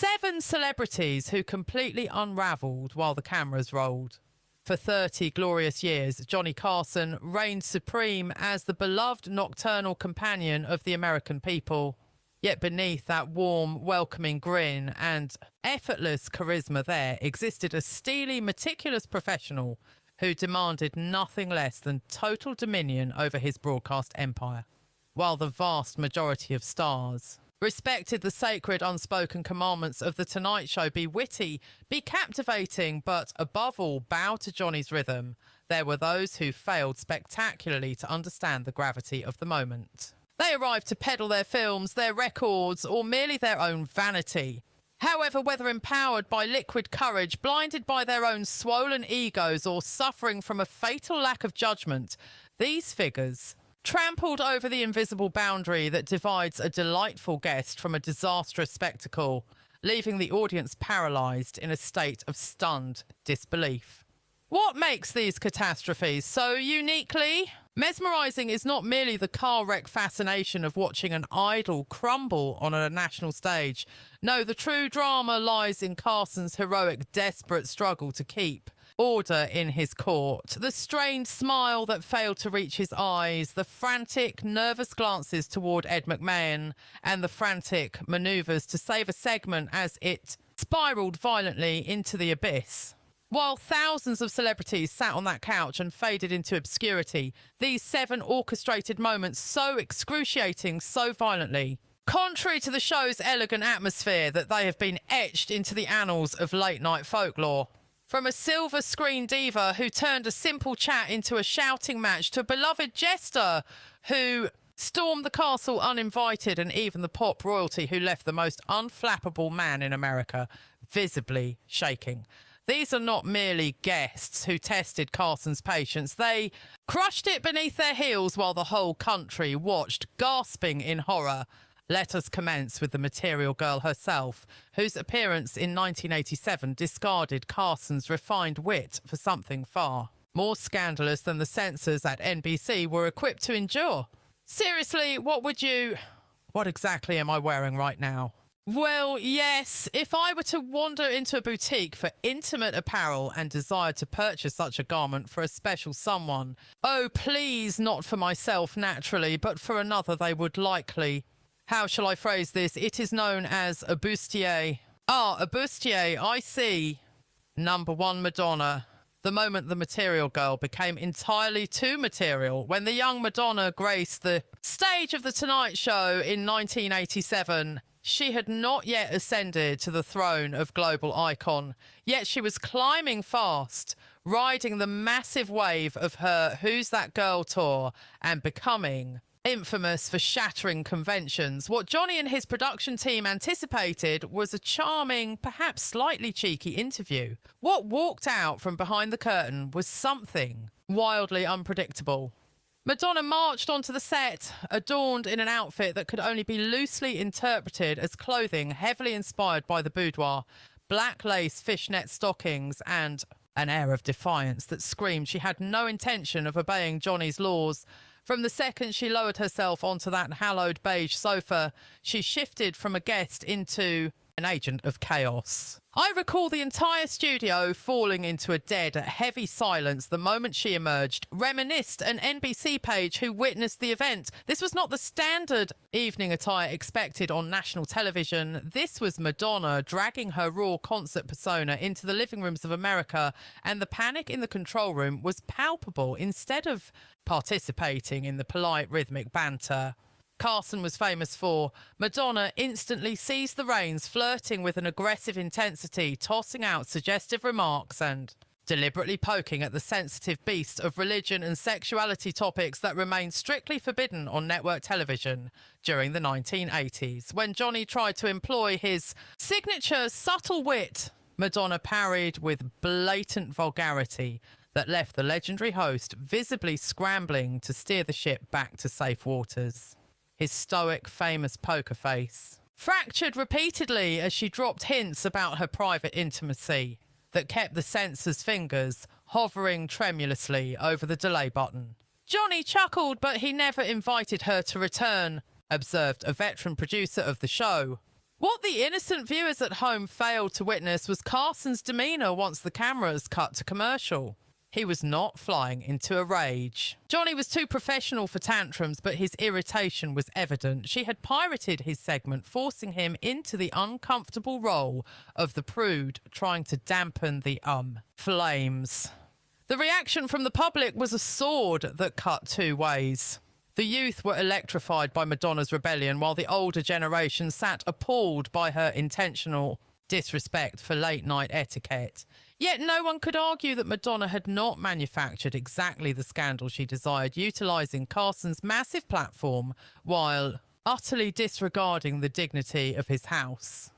7 celebrities who completely unravelled while the cameras rolled. For 30 glorious years, Johnny Carson reigned supreme as the beloved nocturnal companion of the American people. Yet beneath that warm, welcoming grin and effortless charisma there existed a steely, meticulous professional who demanded nothing less than total dominion over his broadcast empire. While the vast majority of stars respected the sacred unspoken commandments of The Tonight Show, be witty, be captivating, but above all bow to Johnny's rhythm, there were those who failed spectacularly to understand the gravity of the moment. They arrived to peddle their films, their records, or merely their own vanity. However, whether empowered by liquid courage, blinded by their own swollen egos, or suffering from a fatal lack of judgment, these figures trampled over the invisible boundary that divides a delightful guest from a disastrous spectacle, leaving the audience paralysed in a state of stunned disbelief. What makes these catastrophes so uniquely mesmerising is not merely the car wreck fascination of watching an idol crumble on a national stage. No, the true drama lies in Carson's heroic, desperate struggle to keep order in his court, the strained smile that failed to reach his eyes, the frantic, nervous glances toward Ed McMahon, and the frantic manoeuvres to save a segment as it spiralled violently into the abyss. While thousands of celebrities sat on that couch and faded into obscurity, these 7 orchestrated moments so excruciating, so violently, contrary to the show's elegant atmosphere, that they have been etched into the annals of late-night folklore. From a silver screen diva who turned a simple chat into a shouting match to a beloved jester who stormed the castle uninvited, and even the pop royalty who left the most unflappable man in America visibly shaking. These are not merely guests who tested Carson's patience. They crushed it beneath their heels while the whole country watched, gasping in horror. Let us commence with the Material Girl herself, whose appearance in 1987 discarded Carson's refined wit for something far more scandalous than the censors at NBC were equipped to endure. Seriously, what exactly am I wearing right now? Well, yes, if I were to wander into a boutique for intimate apparel and desired to purchase such a garment for a special someone, oh, please, not for myself, naturally, but for another, they would likely... How shall I phrase this? It is known as a bustier. Ah, a bustier, I see. Number 1 Madonna. The moment the Material Girl became entirely too material, when the young Madonna graced the stage of The Tonight Show in 1987, she had not yet ascended to the throne of global icon, yet she was climbing fast, riding the massive wave of her Who's That Girl tour and becoming infamous for shattering conventions. What Johnny and his production team anticipated was a charming, perhaps slightly cheeky interview. What walked out from behind the curtain was something wildly unpredictable. Madonna marched onto the set, adorned in an outfit that could only be loosely interpreted as clothing heavily inspired by the boudoir, black lace fishnet stockings, and an air of defiance that screamed she had no intention of obeying Johnny's laws. From the second she lowered herself onto that hallowed beige sofa, she shifted from a guest into an agent of chaos. I recall the entire studio falling into a dead, heavy silence the moment she emerged, reminisced an NBC page who witnessed the event. This was not the standard evening attire expected on national television. This was Madonna dragging her raw concert persona into the living rooms of America, and the panic in the control room was palpable. Instead of participating in the polite rhythmic banter Carson was famous for, Madonna instantly seized the reins, flirting with an aggressive intensity, tossing out suggestive remarks and deliberately poking at the sensitive beast of religion and sexuality topics that remained strictly forbidden on network television during the 1980s. When Johnny tried to employ his signature subtle wit, Madonna parried with blatant vulgarity that left the legendary host visibly scrambling to steer the ship back to safe waters. His stoic, famous poker face fractured repeatedly as she dropped hints about her private intimacy that kept the censor's fingers hovering tremulously over the delay button. Johnny chuckled, but he never invited her to return, observed a veteran producer of the show. What the innocent viewers at home failed to witness was Carson's demeanour once the cameras cut to commercial. He was not flying into a rage. Johnny was too professional for tantrums, but his irritation was evident. She had pirated his segment, forcing him into the uncomfortable role of the prude trying to dampen the flames. The reaction from the public was a sword that cut two ways. The youth were electrified by Madonna's rebellion, while the older generation sat appalled by her intentional disrespect for late-night etiquette. Yet no one could argue that Madonna had not manufactured exactly the scandal she desired, utilising Carson's massive platform while utterly disregarding the dignity of his house.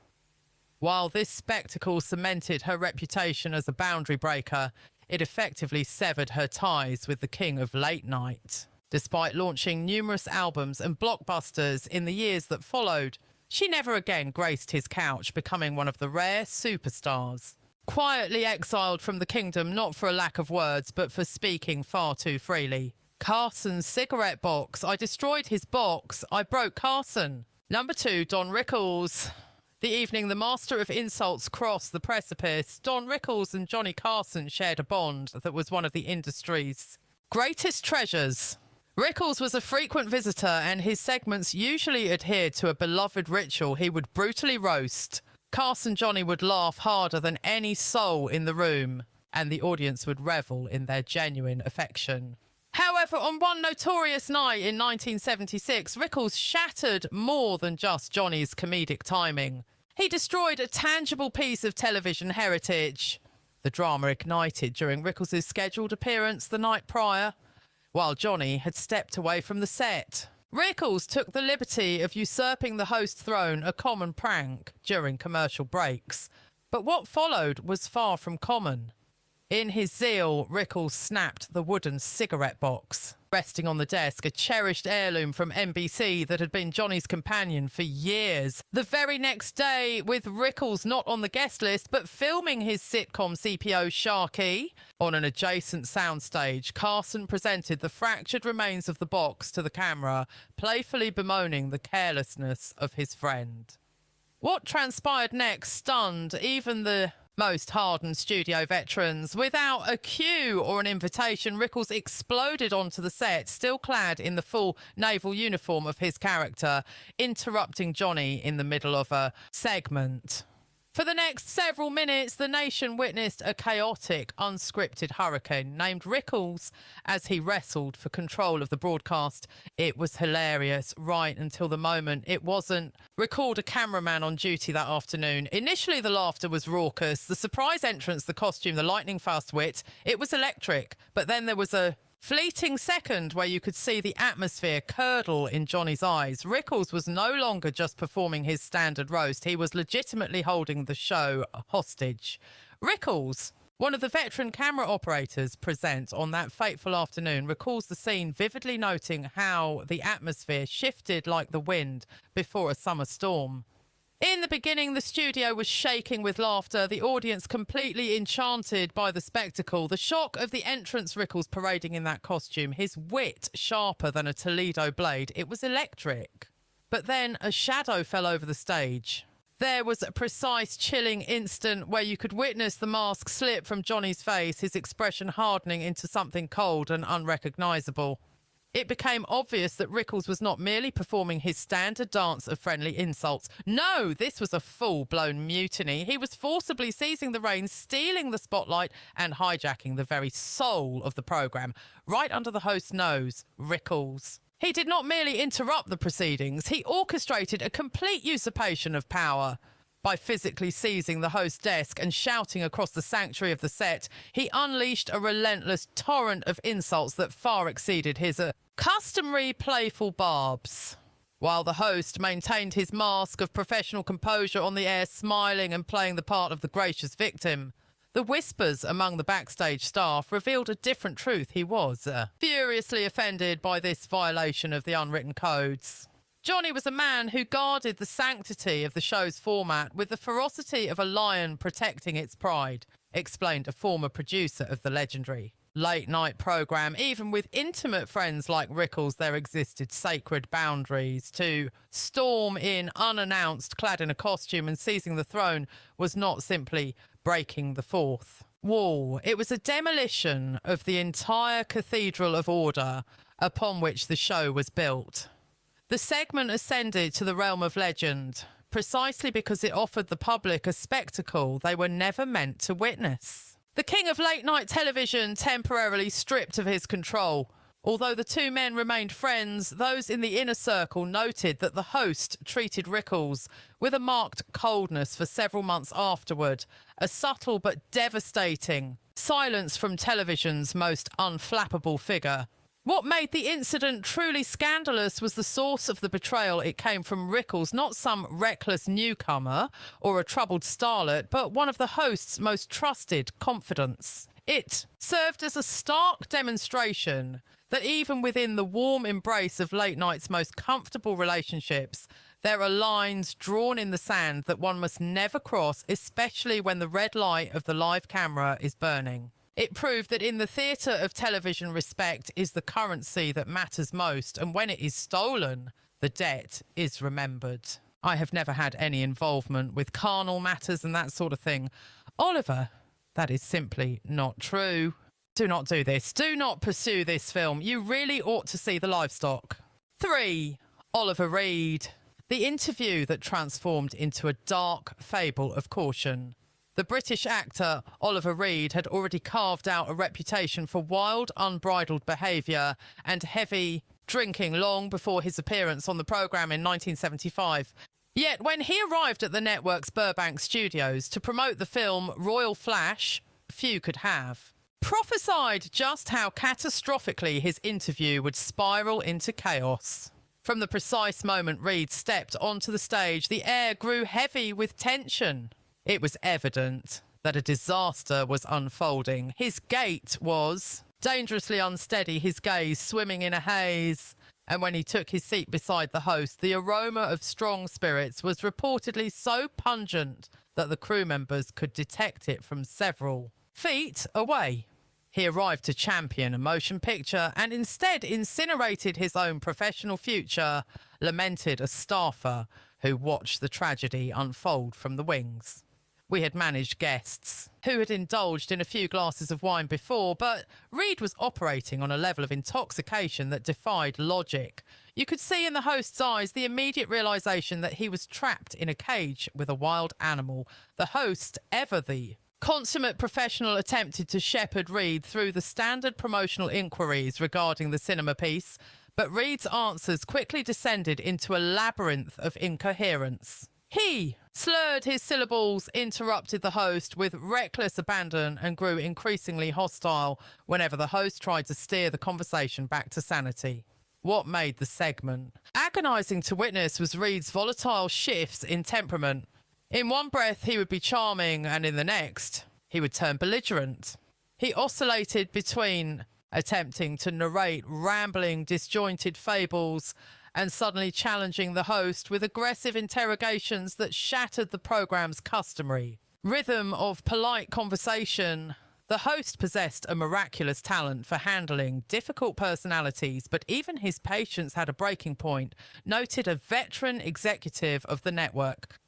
While this spectacle cemented her reputation as a boundary breaker, it effectively severed her ties with the king of late night. Despite launching numerous albums and blockbusters in the years that followed, she never again graced his couch, becoming one of the rare superstars. Quietly exiled from the kingdom, not for a lack of words, but for speaking far too freely. Carson's cigarette box. I destroyed his box. I broke Carson. Number 2, Don Rickles. The evening the master of insults crossed the precipice, Don Rickles and Johnny Carson shared a bond that was one of the industry's greatest treasures. Rickles was a frequent visitor, and his segments usually adhered to a beloved ritual. He would brutally roast. Carson Johnny would laugh harder than any soul in the room, and the audience would revel in their genuine affection. However, on one notorious night in 1976, Rickles shattered more than just Johnny's comedic timing. He destroyed a tangible piece of television heritage. The drama ignited during Rickles' scheduled appearance the night prior, while Johnny had stepped away from the set. Rickles took the liberty of usurping the host throne, a common prank during commercial breaks. But what followed was far from common. In his zeal, Rickles snapped the wooden cigarette box, resting on the desk, a cherished heirloom from NBC that had been Johnny's companion for years. The very next day, with Rickles not on the guest list, but filming his sitcom CPO Sharkey on an adjacent soundstage, Carson presented the fractured remains of the box to the camera, playfully bemoaning the carelessness of his friend. What transpired next stunned even the most hardened studio veterans. Without a cue or an invitation, Rickles exploded onto the set, still clad in the full naval uniform of his character, interrupting Johnny in the middle of a segment. For the next several minutes, the nation witnessed a chaotic, unscripted hurricane named Rickles as he wrestled for control of the broadcast. It was hilarious right until the moment it wasn't. Recalled a cameraman on duty that afternoon. Initially, the laughter was raucous. The surprise entrance, the costume, the lightning-fast wit, it was electric. But then there was a fleeting second where you could see the atmosphere curdle in Johnny's eyes. Rickles was no longer just performing his standard roast. He was legitimately holding the show hostage. Rickles, one of the veteran camera operators present on that fateful afternoon, recalls the scene, vividly noting how the atmosphere shifted like the wind before a summer storm. In the beginning, the studio was shaking with laughter, the audience completely enchanted by the spectacle. The shock of the entrance, Rickles parading in that costume, his wit sharper than a Toledo blade. It was electric. But then a shadow fell over the stage. There was a precise, chilling instant where you could witness the mask slip from Johnny's face, his expression hardening into something cold and unrecognisable. It became obvious that Rickles was not merely performing his standard dance of friendly insults. No, this was a full-blown mutiny. He was forcibly seizing the reins, stealing the spotlight and hijacking the very soul of the programme. Right under the host's nose, Rickles. He did not merely interrupt the proceedings, he orchestrated a complete usurpation of power. By physically seizing the host's desk and shouting across the sanctuary of the set, he unleashed a relentless torrent of insults that far exceeded his customary playful barbs. While the host maintained his mask of professional composure on the air, smiling and playing the part of the gracious victim, the whispers among the backstage staff revealed a different truth. He was furiously offended by this violation of the unwritten codes. Johnny was a man who guarded the sanctity of the show's format with the ferocity of a lion protecting its pride, explained a former producer of the legendary late-night programme. Even with intimate friends like Rickles, there existed sacred boundaries. To storm in unannounced, clad in a costume and seizing the throne was not simply breaking the fourth wall. It was a demolition of the entire cathedral of order upon which the show was built. The segment ascended to the realm of legend precisely because it offered the public a spectacle they were never meant to witness. The king of late-night television temporarily stripped of his control. Although the two men remained friends, those in the inner circle noted that the host treated Rickles with a marked coldness for several months afterward, a subtle but devastating silence from television's most unflappable figure. What made the incident truly scandalous was the source of the betrayal. It came from Rickles, not some reckless newcomer or a troubled starlet, but one of the host's most trusted confidants. It served as a stark demonstration that even within the warm embrace of late night's most comfortable relationships, there are lines drawn in the sand that one must never cross, especially when the red light of the live camera is burning. It proved that in the theatre of television, respect is the currency that matters most, and when it is stolen, the debt is remembered. I have never had any involvement with carnal matters and that sort of thing. Oliver, that is simply not true. Do not do this. Do not pursue this film. You really ought to see the livestock. 3. Oliver Reed. The interview that transformed into a dark fable of caution. The British actor Oliver Reed had already carved out a reputation for wild, unbridled behaviour and heavy drinking long before his appearance on the programme in 1975. Yet when he arrived at the network's Burbank studios to promote the film Royal Flash, few could have prophesied just how catastrophically his interview would spiral into chaos. From the precise moment Reed stepped onto the stage, the air grew heavy with tension. It was evident that a disaster was unfolding. His gait was dangerously unsteady, his gaze swimming in a haze. And when he took his seat beside the host, the aroma of strong spirits was reportedly so pungent that the crew members could detect it from several feet away. He arrived to champion a motion picture and instead incinerated his own professional future, lamented a staffer who watched the tragedy unfold from the wings. We had managed guests who had indulged in a few glasses of wine before, but Reed was operating on a level of intoxication that defied logic. You could see in the host's eyes the immediate realisation that he was trapped in a cage with a wild animal. The host, ever the consummate professional, attempted to shepherd Reed through the standard promotional inquiries regarding the cinema piece, but Reed's answers quickly descended into a labyrinth of incoherence. He slurred his syllables, interrupted the host with reckless abandon, and grew increasingly hostile whenever the host tried to steer the conversation back to sanity. What made the segment agonising to witness was Reed's volatile shifts in temperament. In one breath he would be charming, and in the next he would turn belligerent. He oscillated between attempting to narrate rambling, disjointed fables and suddenly challenging the host with aggressive interrogations that shattered the programme's customary rhythm of polite conversation. The host possessed a miraculous talent for handling difficult personalities, but even his patience had a breaking point, noted a veteran executive of the network.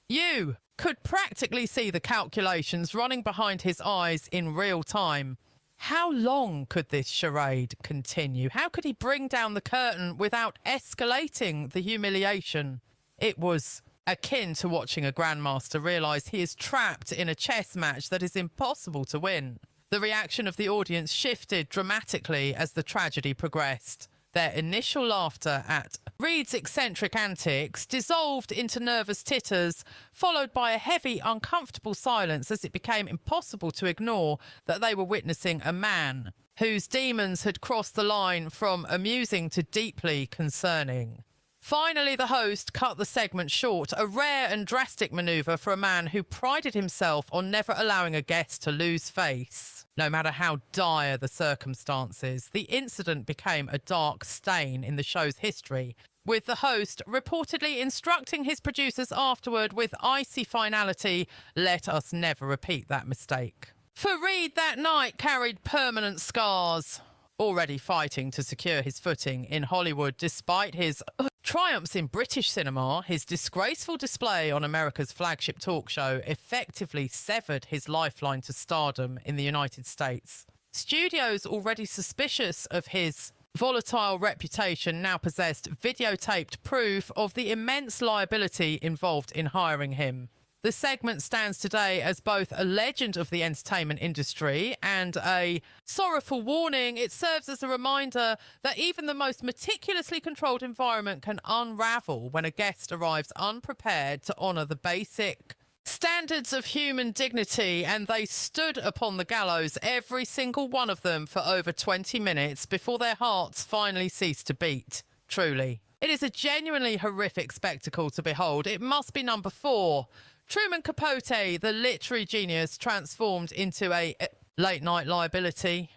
You could practically see the calculations running behind his eyes in real time. How long could this charade continue? How could he bring down the curtain without escalating the humiliation? It was akin to watching a grandmaster realise he is trapped in a chess match that is impossible to win. The reaction of the audience shifted dramatically as the tragedy progressed. Their initial laughter at Reed's eccentric antics dissolved into nervous titters, followed by a heavy, uncomfortable silence as it became impossible to ignore that they were witnessing a man whose demons had crossed the line from amusing to deeply concerning. Finally, the host cut the segment short, a rare and drastic manoeuvre for a man who prided himself on never allowing a guest to lose face. No matter how dire the circumstances, the incident became a dark stain in the show's history, with the host reportedly instructing his producers afterward with icy finality, "Let us never repeat that mistake." For Reed, that night carried permanent scars. Already fighting to secure his footing in Hollywood despite his triumphs in British cinema, his disgraceful display on America's flagship talk show effectively severed his lifeline to stardom in the United States. Studios, already suspicious of his volatile reputation, now possessed videotaped proof of the immense liability involved in hiring him. The segment stands today as both a legend of the entertainment industry and a sorrowful warning. It serves as a reminder that even the most meticulously controlled environment can unravel when a guest arrives unprepared to honour the basic standards of human dignity, and they stood upon the gallows, every single one of them, for over 20 minutes before their hearts finally ceased to beat. Truly. It is a genuinely horrific spectacle to behold. It must be number 4. Truman Capote, the literary genius, transformed into a late-night liability.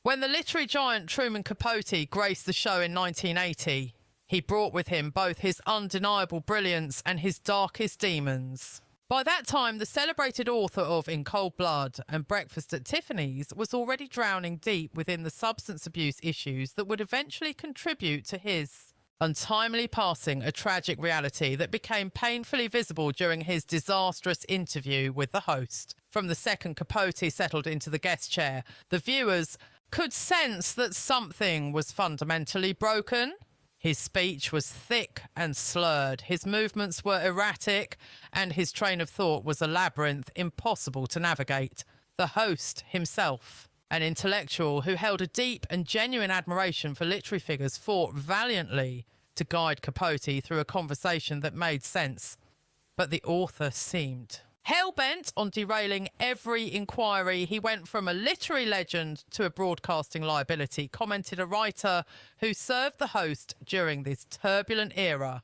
When the literary giant Truman Capote graced the show in 1980, he brought with him both his undeniable brilliance and his darkest demons. By that time, the celebrated author of In Cold Blood and Breakfast at Tiffany's was already drowning deep within the substance abuse issues that would eventually contribute to his untimely passing, a tragic reality that became painfully visible during his disastrous interview with the host. From the second Capote settled into the guest chair, the viewers could sense that something was fundamentally broken. His speech was thick and slurred, his movements were erratic, and his train of thought was a labyrinth impossible to navigate. The host himself, an intellectual who held a deep and genuine admiration for literary figures, fought valiantly to guide Capote through a conversation that made sense. But the author seemed hell-bent on derailing every inquiry. He went from a literary legend to a broadcasting liability, commented a writer who served the host during this turbulent era.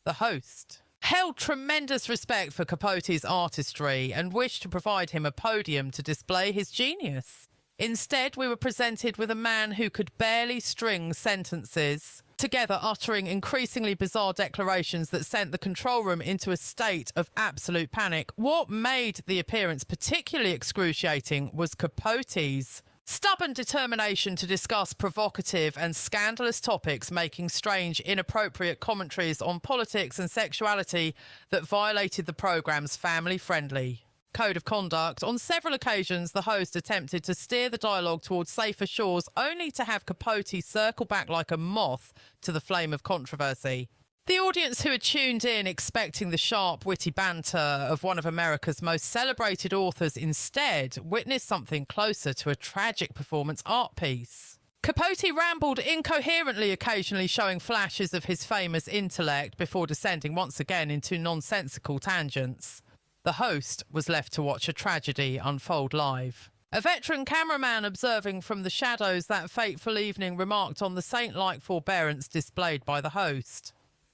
The host held tremendous respect for Capote's artistry and wished to provide him a podium to display his genius. Instead, we were presented with a man who could barely string sentences together, uttering increasingly bizarre declarations that sent the control room into a state of absolute panic. What made the appearance particularly excruciating was Capote's stubborn determination to discuss provocative and scandalous topics, making strange, inappropriate commentaries on politics and sexuality that violated the programme's family-friendly code of conduct. On several occasions, the host attempted to steer the dialogue towards safer shores, only to have Capote circle back like a moth to the flame of controversy. The audience, who had tuned in expecting the sharp, witty banter of one of America's most celebrated authors, instead witnessed something closer to a tragic performance art piece. Capote rambled incoherently, occasionally showing flashes of his famous intellect before descending once again into nonsensical tangents. The host was left to watch a tragedy unfold live. A veteran cameraman observing from the shadows that fateful evening remarked on the saint-like forbearance displayed by the host.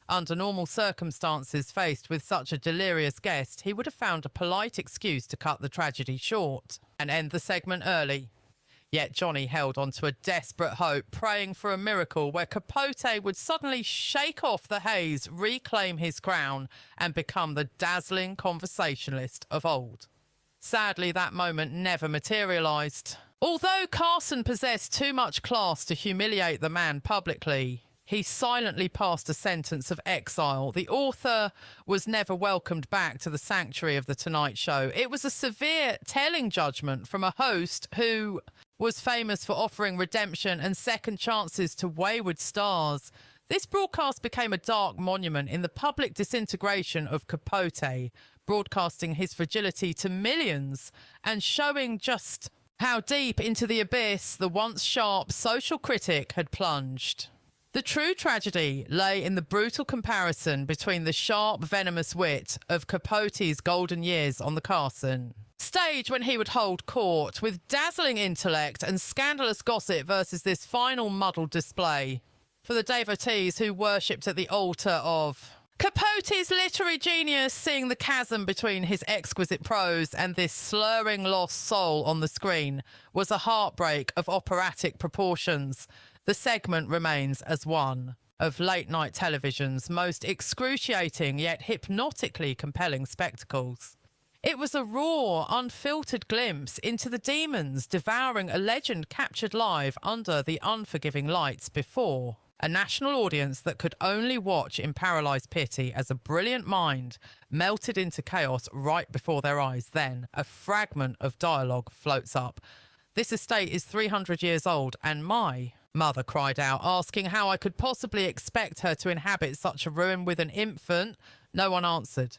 Under normal circumstances, faced with such a delirious guest, he would have found a polite excuse to cut the tragedy short and end the segment early. Yet Johnny held on to a desperate hope, praying for a miracle where Capote would suddenly shake off the haze, reclaim his crown, and become the dazzling conversationalist of old. Sadly, that moment never materialised. Although Carson possessed too much class to humiliate the man publicly, he silently passed a sentence of exile. The author was never welcomed back to the sanctuary of The Tonight Show. It was a severe, telling judgment from a host who was famous for offering redemption and second chances to wayward stars. This broadcast became a dark monument in the public disintegration of Capote, broadcasting his fragility to millions and showing just how deep into the abyss the once sharp social critic had plunged. The true tragedy lay in the brutal comparison between the sharp, venomous wit of Capote's golden years on the Carson stage, when he would hold court with dazzling intellect and scandalous gossip, versus this final muddled display for the devotees who worshipped at the altar of Capote's literary genius, seeing the chasm between his exquisite prose and this slurring lost soul on the screen was a heartbreak of operatic proportions. The segment remains as one of late-night television's most excruciating yet hypnotically compelling spectacles. It was a raw, unfiltered glimpse into the demons devouring a legend captured live under the unforgiving lights before. A national audience that could only watch in paralysed pity as a brilliant mind melted into chaos right before their eyes. Then, a fragment of dialogue floats up. "This estate is 300 years old, and my..." mother cried out, asking how I could possibly expect her to inhabit such a ruin with an infant. No one answered.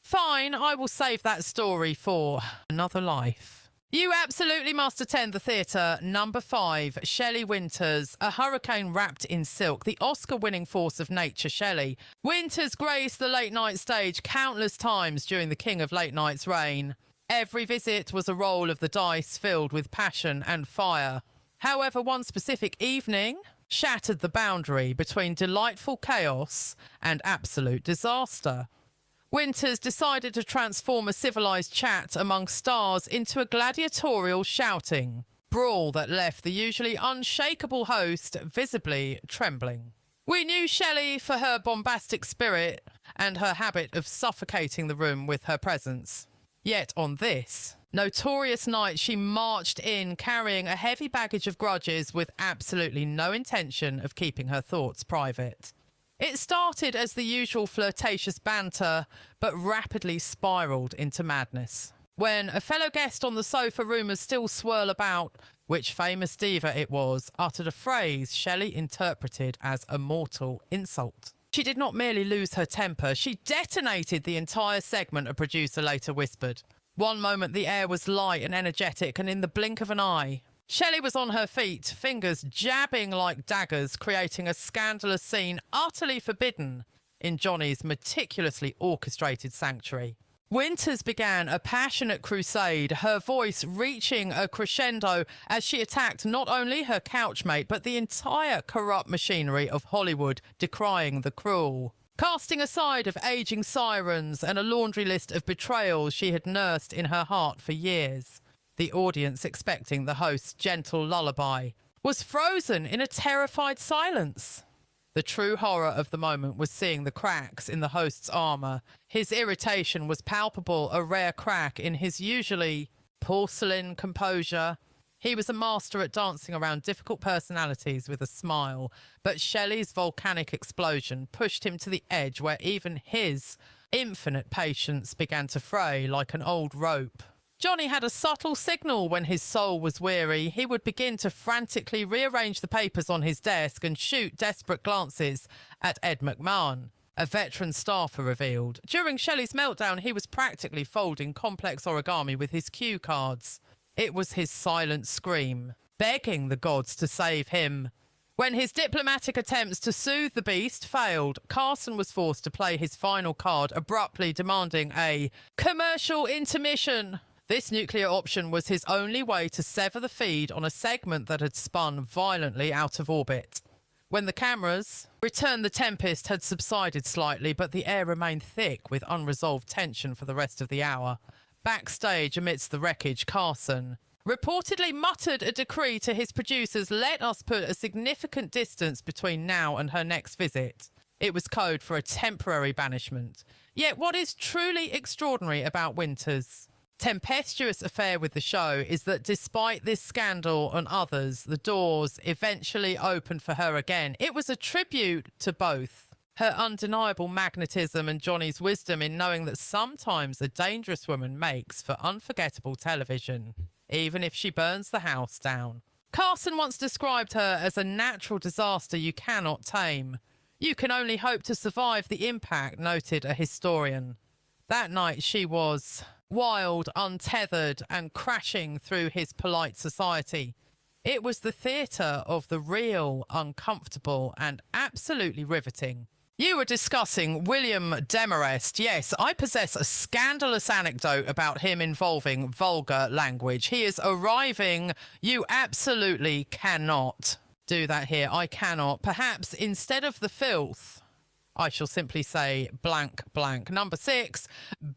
"Fine, I will save that story for another life." You absolutely must attend the theatre. Number 5, Shelley Winters, A Hurricane Wrapped in Silk, the Oscar-winning force of nature, Shelley. Winters graced the late-night stage countless times during the King of Late Night's reign. Every visit was a roll of the dice filled with passion and fire. However, one specific evening shattered the boundary between delightful chaos and absolute disaster. Winters decided to transform a civilised chat among stars into a gladiatorial shouting brawl that left the usually unshakable host visibly trembling. We knew Shelley for her bombastic spirit and her habit of suffocating the room with her presence. Yet on this notorious night, she marched in carrying a heavy baggage of grudges with absolutely no intention of keeping her thoughts private. It started as the usual flirtatious banter, but rapidly spiralled into madness. When a fellow guest on the sofa, rumours still swirl about which famous diva it was, uttered a phrase Shelley interpreted as a mortal insult. She did not merely lose her temper, she detonated the entire segment, a producer later whispered. One moment the air was light and energetic, and in the blink of an eye, Shelley was on her feet, fingers jabbing like daggers, creating a scandalous scene utterly forbidden in Johnny's meticulously orchestrated sanctuary. Winters began a passionate crusade, her voice reaching a crescendo as she attacked not only her couchmate but the entire corrupt machinery of Hollywood, decrying the cruel. Casting aside of aging sirens and a laundry list of betrayals she had nursed in her heart for years, the audience, expecting the host's gentle lullaby, was frozen in a terrified silence. The true horror of the moment was seeing the cracks in the host's armour. His irritation was palpable, a rare crack in his usually porcelain composure. He was a master at dancing around difficult personalities with a smile, but Shelley's volcanic explosion pushed him to the edge where even his infinite patience began to fray like an old rope. Johnny had a subtle signal when his soul was weary. He would begin to frantically rearrange the papers on his desk and shoot desperate glances at Ed McMahon, a veteran staffer revealed. During Shelley's meltdown, he was practically folding complex origami with his cue cards. It was his silent scream, begging the gods to save him. When his diplomatic attempts to soothe the beast failed, Carson was forced to play his final card, abruptly demanding a commercial intermission. This nuclear option was his only way to sever the feed on a segment that had spun violently out of orbit. When the cameras returned, the tempest had subsided slightly, but the air remained thick with unresolved tension for the rest of the hour. Backstage, amidst the wreckage, Carson reportedly muttered a decree to his producers, "Let us put a significant distance between now and her next visit." It was code for a temporary banishment. Yet what is truly extraordinary about Winters' tempestuous affair with the show is that despite this scandal and others, the doors eventually opened for her again. It was a tribute to both her undeniable magnetism and Johnny's wisdom in knowing that sometimes a dangerous woman makes for unforgettable television, even if she burns the house down. Carson once described her as a natural disaster you cannot tame. You can only hope to survive the impact, noted a historian. That night she was wild, untethered, and crashing through his polite society. It was the theatre of the real, uncomfortable, and absolutely riveting. You were discussing William Demerest. Yes, I possess a scandalous anecdote about him involving vulgar language. He is arriving. You absolutely cannot do that here. I cannot. Perhaps instead of the filth, I shall simply say blank blank. Number 6,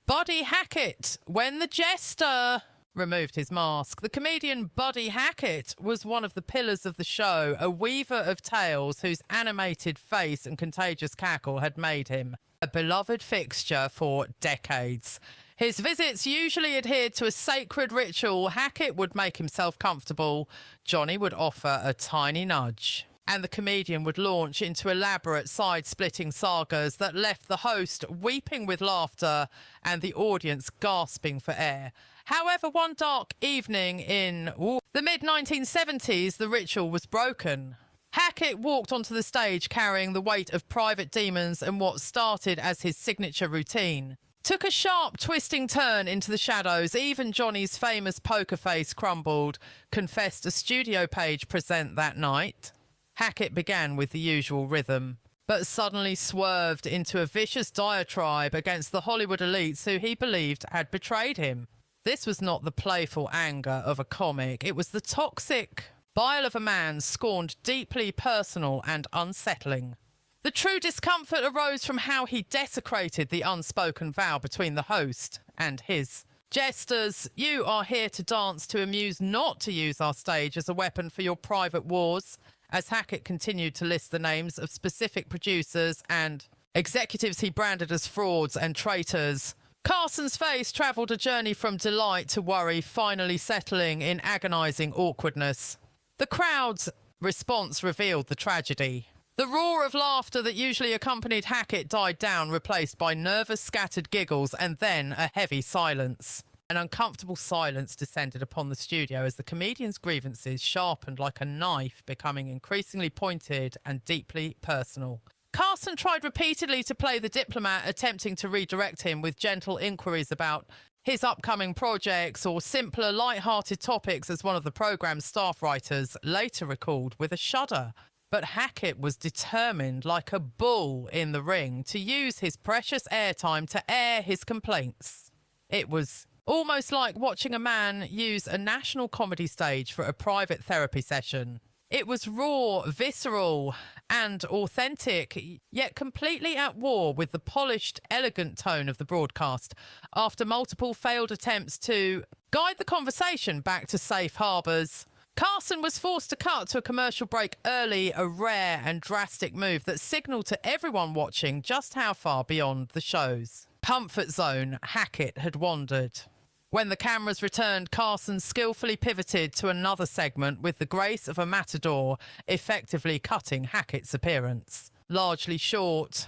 Buddy Hackett. When the jester removed his mask. The comedian Buddy Hackett was one of the pillars of the show, a weaver of tales whose animated face and contagious cackle had made him a beloved fixture for decades. His visits usually adhered to a sacred ritual. Hackett would make himself comfortable. Johnny would offer a tiny nudge, and the comedian would launch into elaborate side-splitting sagas that left the host weeping with laughter and the audience gasping for air. However, one dark evening in the mid-1970s, the ritual was broken. Hackett walked onto the stage carrying the weight of private demons, and what started as his signature routine took a sharp, twisting turn into the shadows. Even Johnny's famous poker face crumbled, confessed a studio page present that night. Hackett began with the usual rhythm, but suddenly swerved into a vicious diatribe against the Hollywood elites who he believed had betrayed him. This was not the playful anger of a comic. It was the toxic bile of a man, scorned, deeply personal and unsettling. The true discomfort arose from how he desecrated the unspoken vow between the host and his jesters. You are here to dance, to amuse, not to use our stage as a weapon for your private wars. As Hackett continued to list the names of specific producers and executives he branded as frauds and traitors, Carson's face travelled a journey from delight to worry, finally settling in agonising awkwardness. The crowd's response revealed the tragedy. The roar of laughter that usually accompanied Hackett died down, replaced by nervous, scattered giggles and then a heavy silence. An uncomfortable silence descended upon the studio as the comedian's grievances sharpened like a knife, becoming increasingly pointed and deeply personal. Carson tried repeatedly to play the diplomat, attempting to redirect him with gentle inquiries about his upcoming projects or simpler, light-hearted topics, as one of the programme's staff writers later recalled with a shudder. But Hackett was determined, like a bull in the ring, to use his precious airtime to air his complaints. It was almost like watching a man use a national comedy stage for a private therapy session. It was raw, visceral, and authentic, yet completely at war with the polished, elegant tone of the broadcast. After multiple failed attempts to guide the conversation back to safe harbours, Carson was forced to cut to a commercial break early, a rare and drastic move that signalled to everyone watching just how far beyond the show's comfort zone Hackett had wandered. When the cameras returned, Carson skillfully pivoted to another segment with the grace of a matador, effectively cutting Hackett's appearance. Largely short.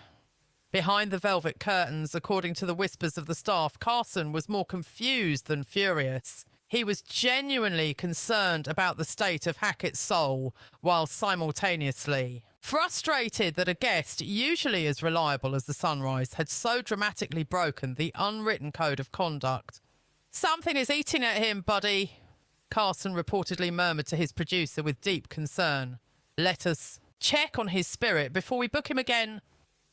Behind the velvet curtains, according to the whispers of the staff, Carson was more confused than furious. He was genuinely concerned about the state of Hackett's soul, while simultaneously frustrated that a guest, usually as reliable as the sunrise, had so dramatically broken the unwritten code of conduct. "Something is eating at him, buddy," Carson reportedly murmured to his producer with deep concern. "Let us check on his spirit before we book him again."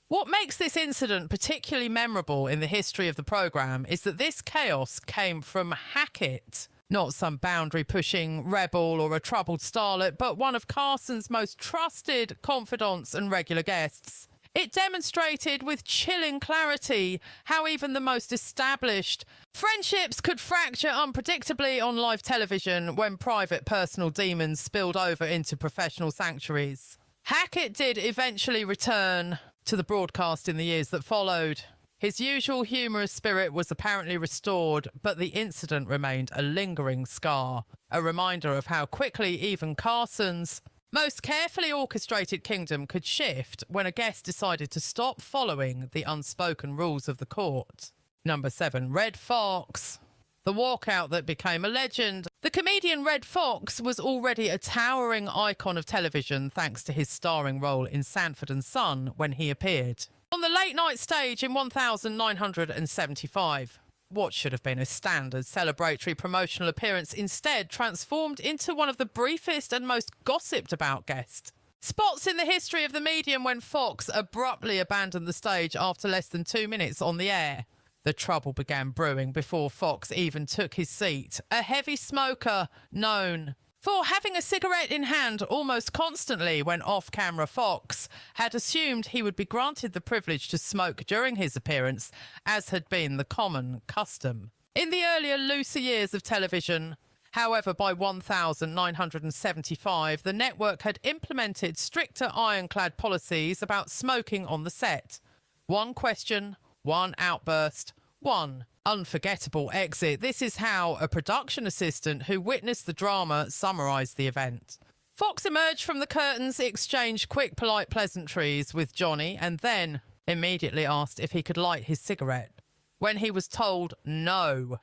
What makes this incident particularly memorable in the history of the programme is that this chaos came from Hackett, not some boundary-pushing rebel or a troubled starlet, but one of Carson's most trusted confidants and regular guests. It demonstrated with chilling clarity how even the most established friendships could fracture unpredictably on live television when private personal demons spilled over into professional sanctuaries. Hackett did eventually return to the broadcast in the years that followed. His usual humorous spirit was apparently restored, but the incident remained a lingering scar, a reminder of how quickly even Carson's most carefully orchestrated kingdom could shift when a guest decided to stop following the unspoken rules of the court. Number 7. Redd Foxx. The walkout that became a legend. The comedian Redd Foxx was already a towering icon of television thanks to his starring role in Sanford and Son when he appeared on the late-night stage in 1975. What should have been a standard celebratory promotional appearance instead transformed into one of the briefest and most gossiped about guest spots in the history of the medium when Foxx abruptly abandoned the stage after less than 2 minutes on the air. The trouble began brewing before Foxx even took his seat. A heavy smoker known for having a cigarette in hand almost constantly when off-camera, Foxx had assumed he would be granted the privilege to smoke during his appearance, as had been the common custom in the earlier, looser years of television. However, by 1975, the network had implemented stricter ironclad policies about smoking on the set. One question, one outburst, 1. Unforgettable exit. This is how a production assistant who witnessed the drama summarised the event. Foxx emerged from the curtains, exchanged quick, polite pleasantries with Johnny, and then immediately asked if he could light his cigarette. When he was told no,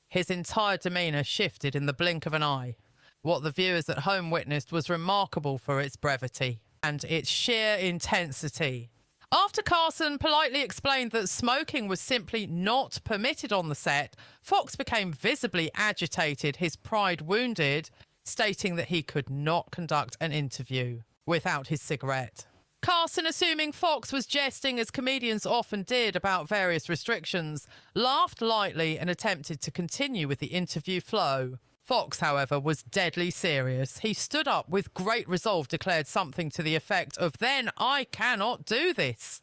his entire demeanour shifted in the blink of an eye. What the viewers at home witnessed was remarkable for its brevity and its sheer intensity. After Carson politely explained that smoking was simply not permitted on the set, Foxx became visibly agitated, his pride wounded, stating that he could not conduct an interview without his cigarette. Carson, assuming Foxx was jesting as comedians often did about various restrictions, laughed lightly and attempted to continue with the interview flow. Foxx, however, was deadly serious. He stood up with great resolve, declared something to the effect of, "Then I cannot do this,"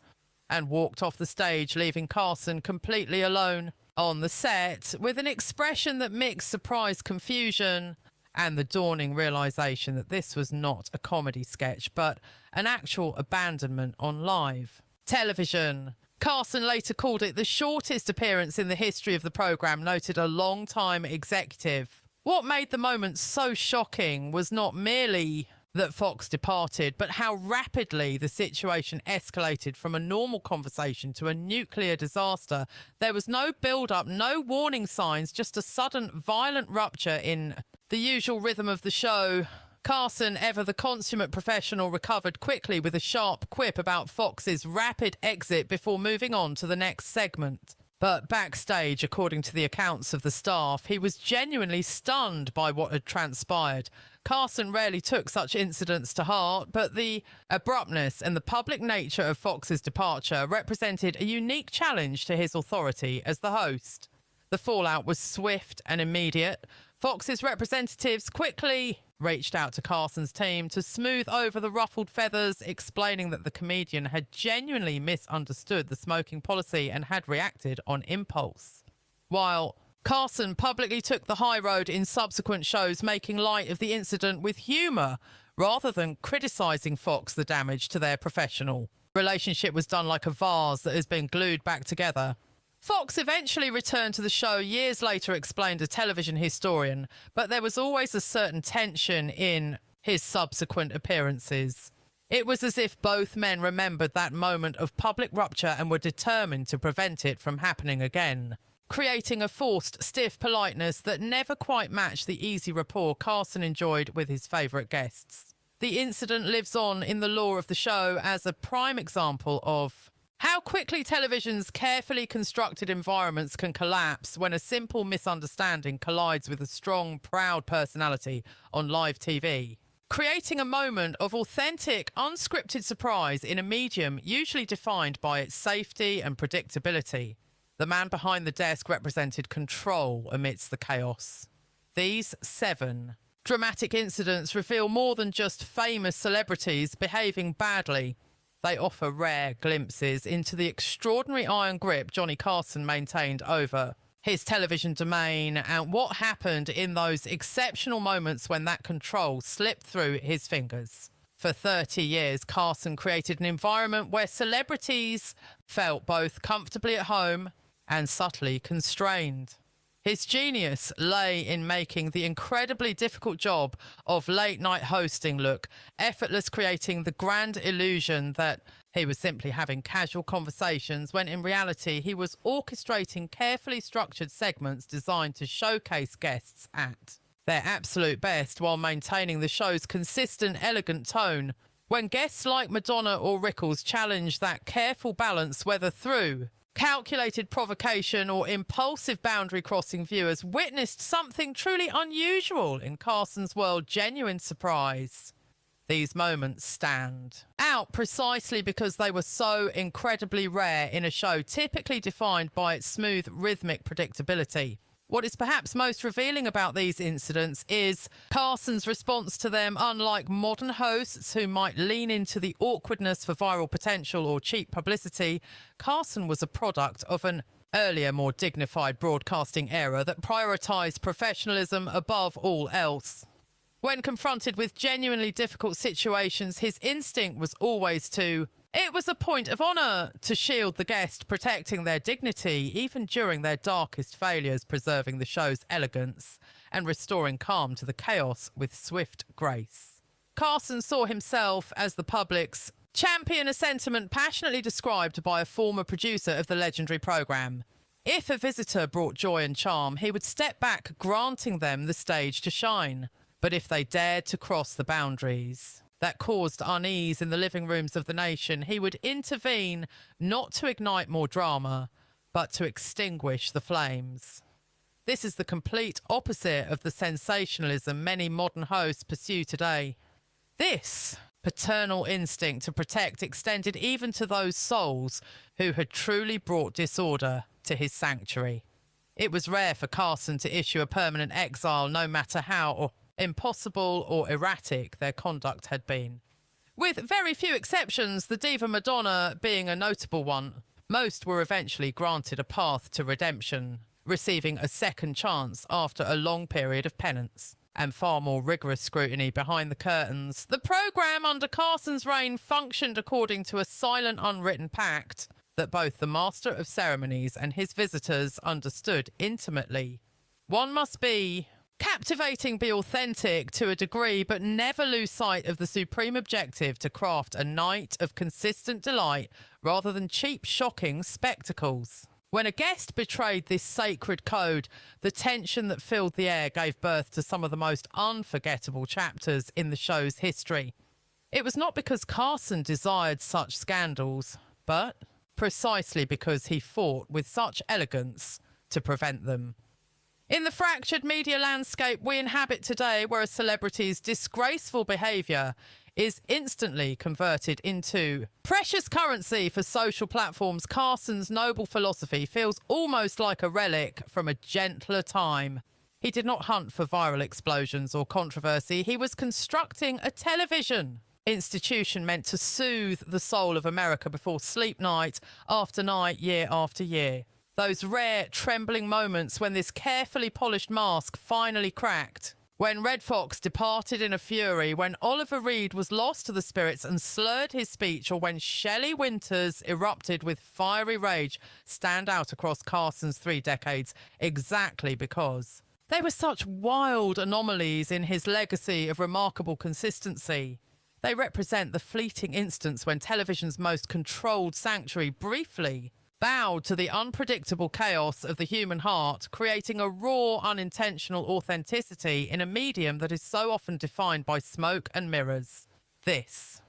and walked off the stage, leaving Carson completely alone on the set with an expression that mixed surprise, confusion, and the dawning realisation that this was not a comedy sketch, but an actual abandonment on live television. Carson later called it the shortest appearance in the history of the programme, noted a long-time executive. What made the moment so shocking was not merely that Foxx departed, but how rapidly the situation escalated from a normal conversation to a nuclear disaster. There was no build-up, no warning signs, just a sudden violent rupture in the usual rhythm of the show. Carson, ever the consummate professional, recovered quickly with a sharp quip about Foxx's rapid exit before moving on to the next segment. But backstage, according to the accounts of the staff, he was genuinely stunned by what had transpired. Carson rarely took such incidents to heart, but the abruptness and the public nature of Foxx's departure represented a unique challenge to his authority as the host. The fallout was swift and immediate. Foxx's representatives quickly reached out to Carson's team to smooth over the ruffled feathers, explaining that the comedian had genuinely misunderstood the smoking policy and had reacted on impulse. While Carson publicly took the high road in subsequent shows, making light of the incident with humour rather than criticising Foxx the damage to their professional relationship was done like a vase that has been glued back together. Foxx eventually returned to the show years later, explained a television historian, but there was always a certain tension in his subsequent appearances. It was as if both men remembered that moment of public rupture and were determined to prevent it from happening again, creating a forced, stiff politeness that never quite matched the easy rapport Carson enjoyed with his favourite guests. The incident lives on in the lore of the show as a prime example of how quickly television's carefully constructed environments can collapse when a simple misunderstanding collides with a strong, proud personality on live TV, creating a moment of authentic, unscripted surprise in a medium usually defined by its safety and predictability. The man behind the desk represented control amidst the chaos. These 7 dramatic incidents reveal more than just famous celebrities behaving badly. They offer rare glimpses into the extraordinary iron grip Johnny Carson maintained over his television domain and what happened in those exceptional moments when that control slipped through his fingers. For 30 years, Carson created an environment where celebrities felt both comfortably at home and subtly constrained. His genius lay in making the incredibly difficult job of late-night hosting look effortless, creating the grand illusion that he was simply having casual conversations when in reality he was orchestrating carefully structured segments designed to showcase guests at their absolute best while maintaining the show's consistent, elegant tone. When guests like Madonna or Rickles challenged that careful balance, whether through calculated provocation or impulsive boundary crossing, viewers witnessed something truly unusual in Carson's world, genuine surprise. These moments stand out precisely because they were so incredibly rare in a show typically defined by its smooth rhythmic predictability. What is perhaps most revealing about these incidents is Carson's response to them. Unlike modern hosts who might lean into the awkwardness for viral potential or cheap publicity, Carson was a product of an earlier, more dignified broadcasting era that prioritised professionalism above all else. When confronted with genuinely difficult situations, his instinct was always to It was a point of honour to shield the guest, protecting their dignity even during their darkest failures, preserving the show's elegance and restoring calm to the chaos with swift grace. Carson saw himself as the public's champion, a sentiment passionately described by a former producer of the legendary programme. If a visitor brought joy and charm, he would step back, granting them the stage to shine. But if they dared to cross the boundaries that caused unease in the living rooms of the nation, he would intervene, not to ignite more drama, but to extinguish the flames. This is the complete opposite of the sensationalism many modern hosts pursue today. This paternal instinct to protect extended even to those souls who had truly brought disorder to his sanctuary. It was rare for Carson to issue a permanent exile, no matter how impossible or erratic their conduct had been. With very few exceptions, the diva Madonna being a notable one, most were eventually granted a path to redemption, receiving a second chance after a long period of penance and far more rigorous scrutiny behind the curtains. The programme under Carson's reign functioned according to a silent, unwritten pact that both the master of ceremonies and his visitors understood intimately. One must be captivating, be authentic to a degree, but never lose sight of the supreme objective to craft a night of consistent delight rather than cheap, shocking spectacles. When a guest betrayed this sacred code, the tension that filled the air gave birth to some of the most unforgettable chapters in the show's history. It was not because Carson desired such scandals, but precisely because he fought with such elegance to prevent them. In the fractured media landscape we inhabit today, where a celebrity's disgraceful behaviour is instantly converted into precious currency for social platforms, Carson's noble philosophy feels almost like a relic from a gentler time. He did not hunt for viral explosions or controversy. He was constructing a television institution meant to soothe the soul of America before sleep, night after night, year after year. Those rare, trembling moments when this carefully polished mask finally cracked. When Redd Foxx departed in a fury, when Oliver Reed was lost to the spirits and slurred his speech, or when Shelley Winters erupted with fiery rage, stand out across Carson's 3 decades exactly because they were such wild anomalies in his legacy of remarkable consistency. They represent the fleeting instance when television's most controlled sanctuary briefly bowed to the unpredictable chaos of the human heart, creating a raw, unintentional authenticity in a medium that is so often defined by smoke and mirrors. This